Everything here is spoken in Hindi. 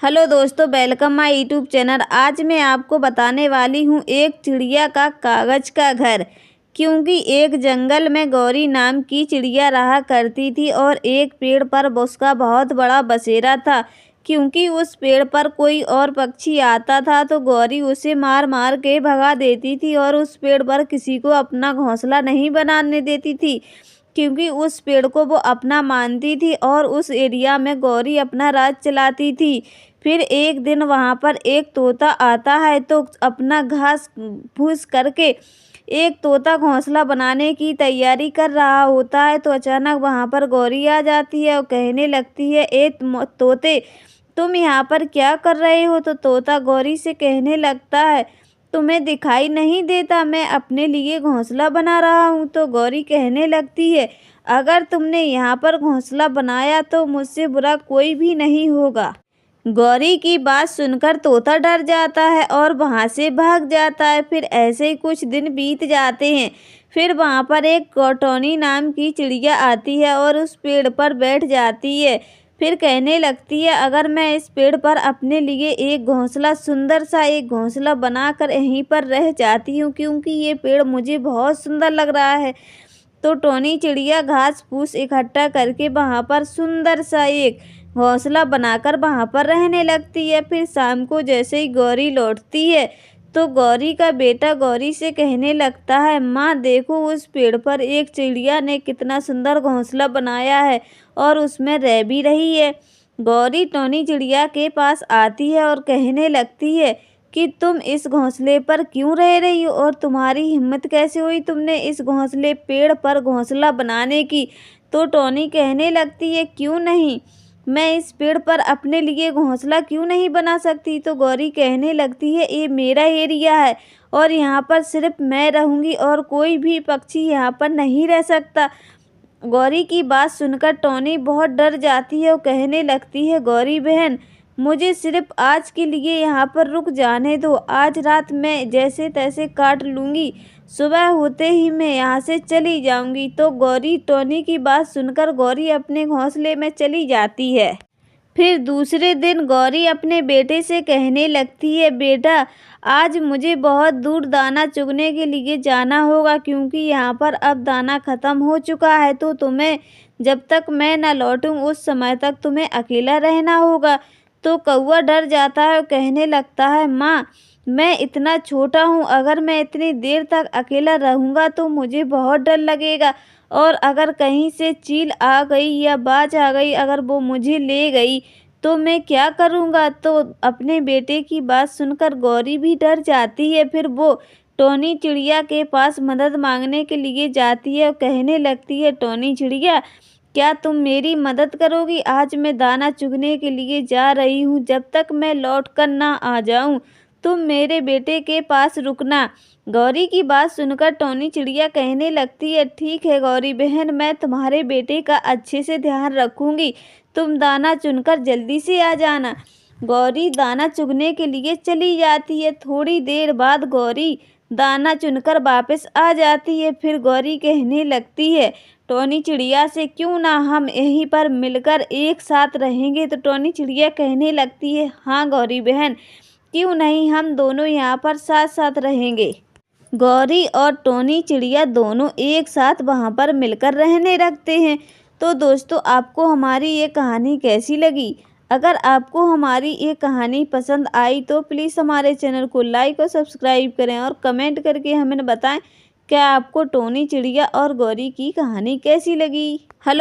हेलो दोस्तों, वेलकम माय यूट्यूब चैनल। आज मैं आपको बताने वाली हूँ एक चिड़िया का कागज का घर। क्योंकि एक जंगल में गौरी नाम की चिड़िया रहा करती थी और एक पेड़ पर उसका बहुत बड़ा बसेरा था। क्योंकि उस पेड़ पर कोई और पक्षी आता था तो गौरी उसे मार मार के भगा देती थी और उस पेड़ पर किसी को अपना घोंसला नहीं बनाने देती थी, क्योंकि उस पेड़ को वो अपना मानती थी और उस एरिया में गौरी अपना राज चलाती थी। फिर एक दिन वहाँ पर एक तोता आता है तो अपना घास फूस करके एक तोता घोंसला बनाने की तैयारी कर रहा होता है तो अचानक वहाँ पर गौरी आ जाती है और कहने लगती है, तोते तुम यहाँ पर क्या कर रहे हो। तो तोता गौरी से कहने लगता है, तुम्हें दिखाई नहीं देता मैं अपने लिए घोंसला बना रहा हूँ। तो गौरी कहने लगती है, अगर तुमने यहाँ पर घोंसला बनाया तो मुझसे बुरा कोई भी नहीं होगा। गौरी की बात सुनकर तोता डर जाता है और वहाँ से भाग जाता है। फिर ऐसे ही कुछ दिन बीत जाते हैं। फिर वहाँ पर एक टोनी नाम की चिड़िया आती है और उस पेड़ पर बैठ जाती है। फिर कहने लगती है, अगर मैं इस पेड़ पर अपने लिए एक घोंसला सुंदर सा एक घोंसला बनाकर यहीं पर रह जाती हूँ, क्योंकि ये पेड़ मुझे बहुत सुंदर लग रहा है। तो टोनी चिड़िया घास फूस इकट्ठा करके वहाँ पर सुंदर सा एक घोंसला बनाकर वहाँ पर रहने लगती है। फिर शाम को जैसे ही गौरी लौटती है तो गौरी का बेटा गौरी से कहने लगता है, माँ देखो उस पेड़ पर एक चिड़िया ने कितना सुंदर घोंसला बनाया है और उसमें रह भी रही है। गौरी टोनी चिड़िया के पास आती है और कहने लगती है कि तुम इस घोंसले पर क्यों रह रही हो और तुम्हारी हिम्मत कैसे हुई तुमने इस घोंसले पेड़ पर घोंसला बनाने की। तो टोनी कहने लगती है, क्यों नहीं, मैं इस पेड़ पर अपने लिए घोंसला क्यों नहीं बना सकती। तो गौरी कहने लगती है, ये मेरा एरिया है और यहाँ पर सिर्फ मैं रहूँगी और कोई भी पक्षी यहाँ पर नहीं रह सकता। गौरी की बात सुनकर टोनी बहुत डर जाती है और कहने लगती है, गौरी बहन मुझे सिर्फ आज के लिए यहाँ पर रुक जाने दो, आज रात मैं जैसे तैसे काट लूँगी, सुबह होते ही मैं यहाँ से चली जाऊँगी। तो गौरी टोनी की बात सुनकर गौरी अपने घोंसले में चली जाती है। फिर दूसरे दिन गौरी अपने बेटे से कहने लगती है, बेटा आज मुझे बहुत दूर दाना चुगने के लिए जाना होगा, क्योंकि यहाँ पर अब दाना ख़त्म हो चुका है, तो तुम्हें जब तक मैं न लौटूं उस समय तक तुम्हें अकेला रहना होगा। तो कौवा डर जाता है और कहने लगता है, माँ मैं इतना छोटा हूँ, अगर मैं इतनी देर तक अकेला रहूँगा तो मुझे बहुत डर लगेगा और अगर कहीं से चील आ गई या बाज आ गई, अगर वो मुझे ले गई तो मैं क्या करूँगा। तो अपने बेटे की बात सुनकर गौरी भी डर जाती है। फिर वो टोनी चिड़िया के पास मदद मांगने के लिए जाती है और कहने लगती है, टोनी चिड़िया क्या तुम मेरी मदद करोगी, आज मैं दाना चुगने के लिए जा रही हूँ, जब तक मैं लौट कर ना आ जाऊँ तुम मेरे बेटे के पास रुकना। गौरी की बात सुनकर टोनी चिड़िया कहने लगती है, ठीक है गौरी बहन, मैं तुम्हारे बेटे का अच्छे से ध्यान रखूँगी, तुम दाना चुनकर जल्दी से आ जाना। गौरी दाना चुगने के लिए चली जाती है। थोड़ी देर बाद गौरी दाना चुनकर वापस आ जाती है। फिर गौरी कहने लगती है टोनी चिड़िया से, क्यों ना हम यहीं पर मिलकर एक साथ रहेंगे। तो टोनी चिड़िया कहने लगती है, हाँ गौरी बहन, क्यों नहीं, हम दोनों यहाँ पर साथ साथ रहेंगे। गौरी और टोनी चिड़िया दोनों एक साथ वहाँ पर मिलकर रहने लगते हैं। तो दोस्तों आपको हमारी ये कहानी कैसी लगी? अगर आपको हमारी ये कहानी पसंद आई तो प्लीज़ हमारे चैनल को लाइक और सब्सक्राइब करें और कमेंट करके हमें बताएं क्या आपको टोनी चिड़िया और गौरी की कहानी कैसी लगी। हेलो